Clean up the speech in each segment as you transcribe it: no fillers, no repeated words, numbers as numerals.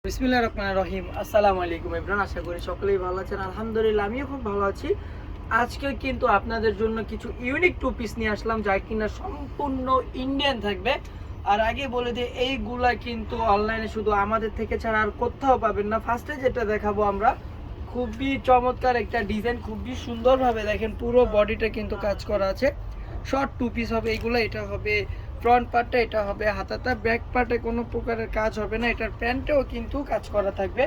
বিসমিল্লাহির রহমানির রহিম। আসসালামু আলাইকুম ইমরান, আশা করি সকলেই ভালো আছেন। আলহামদুলিল্লাহ আমিও খুব ভালো আছি। আজকে কিন্তু আপনাদের জন্য কিছু ইউনিক টু পিস নিয়ে আসলাম, যা কিনা সম্পূর্ণ ইন্ডিয়ান থাকবে। আর আগে বলে দিই, এইগুলা কিন্তু অনলাইনে শুধু আমাদের থেকে ছাড়া আর কোথাও পাবেন না। ফার্স্টে যেটা দেখাবো আমরা, খুবই চমৎকার একটা ডিজাইন, খুবই সুন্দরভাবে দেখেন পুরো বডিটা কিন্তু কাজ করা আছে। শর্ট টু পিস হবে এইগুলো। এটা হবে ফ্রন্ট পার্টটা, এটা হবে হাতাটা, ব্যাক পার্টে কোনো প্রকারের কাজ হবে না। এটার প্যান্টেও কিন্তু কাজ করা থাকবে।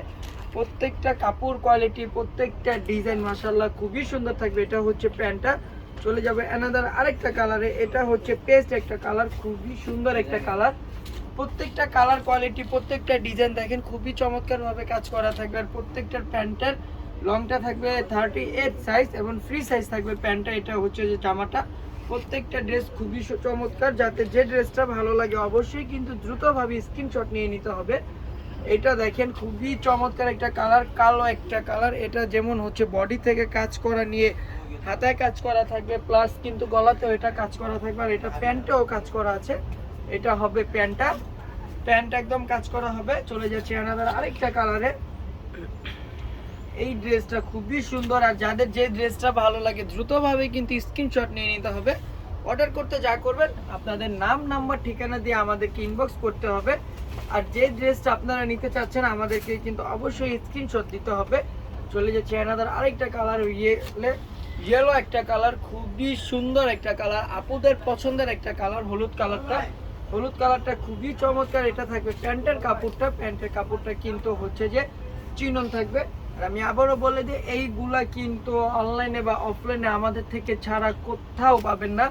প্রত্যেকটা কাপড় কোয়ালিটি, প্রত্যেকটা ডিজাইন মাশাআল্লাহ খুবই সুন্দর থাকবে। এটা হচ্ছে প্যান্টটা। চলে যাবে অ্যানাদার আরেকটা কালারে। এটা হচ্ছে পেস্ট একটা কালার, খুবই সুন্দর একটা কালার। প্রত্যেকটা কালার কোয়ালিটি, প্রত্যেকটা ডিজাইন দেখেন খুবই চমৎকারভাবে কাজ করা থাকবে। আর প্রত্যেকটার প্যান্টের লংটা থাকবে 38 সাইজ এবং ফ্রি সাইজ থাকবে প্যান্টটা। এটা হচ্ছে যে জামাটা। প্রত্যেকটা ড্রেস খুবই চমৎকার। যাতে যে ড্রেসটা ভালো লাগে অবশ্যই কিন্তু দ্রুতভাবে স্ক্রিনশট নিয়ে নিতে হবে। এটা দেখেন খুবই চমৎকার একটা কালার, কালো একটা কালার। এটা যেমন হচ্ছে বডি থেকে কাজ করা নিয়ে হাতায় কাজ করা থাকবে, প্লাস কিন্তু গলাতেও এটা কাজ করা থাকবে। আর এটা প্যান্টেও কাজ করা আছে। এটা হবে প্যান্টটা, প্যান্ট একদম কাজ করা হবে। চলে যাচ্ছে আনাদার আরেকটা কালারে। এই ড্রেসটা খুবই সুন্দর। আর যাদের যে ড্রেসটা ভালো লাগে দ্রুতভাবে কিন্তু স্ক্রিনশট নিয়ে নিতে হবে। অর্ডার করতে যা করবেন, আপনাদের নাম, নাম্বার, ঠিকানা দিয়ে আমাদেরকে ইনবক্স করতে হবে। আর যে ড্রেসটা আপনারা নিতে চাচ্ছেন আমাদেরকে কিন্তু অবশ্যই স্ক্রিনশট দিতে হবে। চলে যাচ্ছে অ্যানাদার আরেকটা কালার, ইয়েলো একটা কালার, খুবই সুন্দর একটা কালার, আপুদের পছন্দের একটা কালার। হলুদ কালারটা, হলুদ কালারটা খুবই চমৎকার। এটা থাকবে প্যান্টের কাপড়টা, প্যান্টের কাপড়টা কিন্তু হচ্ছে যে চিনন থাকবে। আর আমি আবারও বলে দিই, এইগুলা কিন্তু অনলাইনে বা অফলাইনে আমাদের থেকে ছাড়া কোথাও পাবেন না।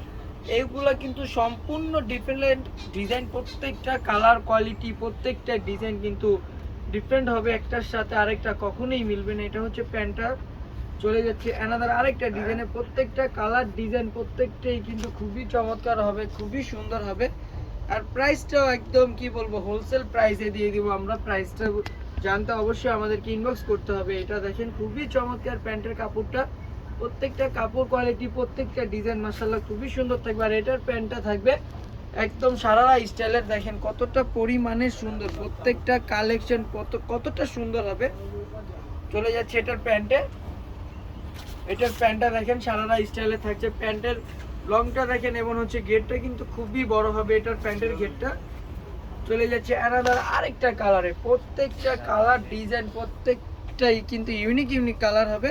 এইগুলা কিন্তু সম্পূর্ণ ডিফারেন্ট ডিজাইন, প্রত্যেকটা কালার কোয়ালিটি, প্রত্যেকটা ডিজাইন কিন্তু ডিফারেন্ট হবে। একটার সাথে আরেকটা কখনোই মিলবে না। এটা হচ্ছে প্যান্টটা। চলে যাচ্ছে অ্যানাদার আরেকটা ডিজাইনে। প্রত্যেকটা কালার ডিজাইন প্রত্যেকটাই কিন্তু খুবই চমৎকার হবে, খুবই সুন্দর হবে। আর প্রাইসটাও একদম কি বলবো, হোলসেল প্রাইসে দিয়ে দিব আমরা। প্রাইসটা জানতে অবশ্যই আমাদেরকে ইনবক্স করতে হবে। এটা দেখেন খুবই চমৎকার প্যান্টের কাপড়টা, প্রত্যেকটা কাপড় কোয়ালিটি, প্রত্যেকটা ডিজাইন মাশাআল্লাহ খুবই সুন্দর থাকবে। আর এটার প্যান্টটা থাকবে একদম সারারা স্টাইলের। দেখেন কতটা পরিমাণে সুন্দর, প্রত্যেকটা কালেকশন কতটা সুন্দর হবে। চলে যাচ্ছে এটার প্যান্টে। এটার প্যান্টটা দেখেন সারারা স্টাইলে থাকছে। প্যান্টের লংটা দেখেন এবং হচ্ছে গেটটা কিন্তু খুবই বড় হবে এটার প্যান্টের গেটটা। চলে যাচ্ছে অ্যানাদার আরেকটা কালারে। প্রত্যেকটা কালার ডিজাইন প্রত্যেকটাই কিন্তু ইউনিক ইউনিক কালার হবে।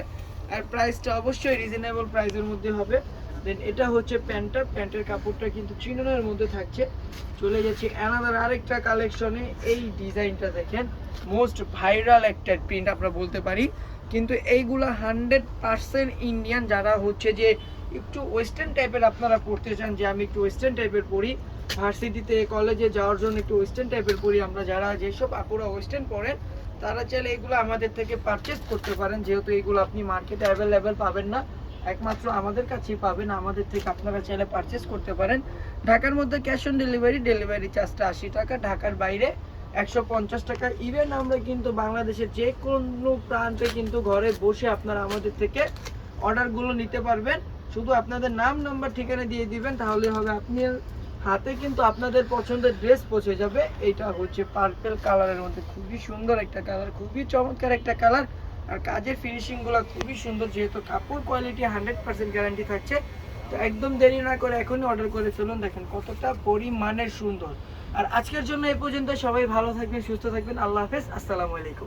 আর প্রাইসটা অবশ্যই রিজনেবল প্রাইসের মধ্যে হবে। দেন এটা হচ্ছে প্যান্টটা, প্যান্টের কাপড়টা কিন্তু চিননের মধ্যে থাকছে। চলে যাচ্ছে অ্যানাদার আরেকটা কালেকশনে। এই ডিজাইনটা দেখেন, মোস্ট ভাইরাল একটা প্রিন্ট আমরা বলতে পারি। কিন্তু এইগুলা 100% ইন্ডিয়ান। যারা হচ্ছে যে একটু ওয়েস্টার্ন টাইপের আপনারা পড়তে চান, যে আমি একটু ওয়েস্টার্ন টাইপের পড়ি, ভার্সিটিতে কলেজে যাওয়ার জন্য একটু ওয়েস্টার্ন টাইপের পড়ি আমরা, যারা যেসব আপুরা ওয়েস্টার্ন পড়েন তারা চাইলে এগুলো আমাদের থেকে পারচেজ করতে পারেন। যেহেতু এগুলো আপনি মার্কেটে অ্যাভেলেবেল পাবেন না, একমাত্র আমাদের কাছেই পাবেন। আমাদের থেকে আপনারা চাইলে পারচেজ করতে পারেন। ঢাকার মধ্যে ক্যাশ অন ডেলিভারি, ডেলিভারি চার্জটা 80 টাকা। ঢাকার বাইরে 150 টাকা। ইভেন আমরা কিন্তু বাংলাদেশের যে কোনো প্রান্তে কিন্তু ঘরে বসে আপনারা আমাদের থেকে অর্ডারগুলো নিতে পারবেন। শুধু আপনাদের নাম, নাম্বার, ঠিকানা দিয়ে দিবেন, তাহলে হবে আপনি হাতে কিন্তু আপনাদের পছন্দের ড্রেস পৌঁছে যাবে। এইটা হচ্ছে পার্পল কালারের মধ্যে খুবই সুন্দর একটা কালার, খুবই চমৎকার একটা কালার। আর কাজের ফিনিশিংগুলো খুবই সুন্দর, যেহেতু কাপড় কোয়ালিটি 100% গ্যারান্টি থাকছে। তো একদম দেরি না করে এখনই অর্ডার করে ফেলুন। দেখেন কতটা পরিমাণের সুন্দর। আর আজকের জন্য এই পর্যন্ত। সবাই ভালো থাকবেন, সুস্থ থাকবেন। আল্লাহ হাফেজ, আসসালামু আলাইকুম।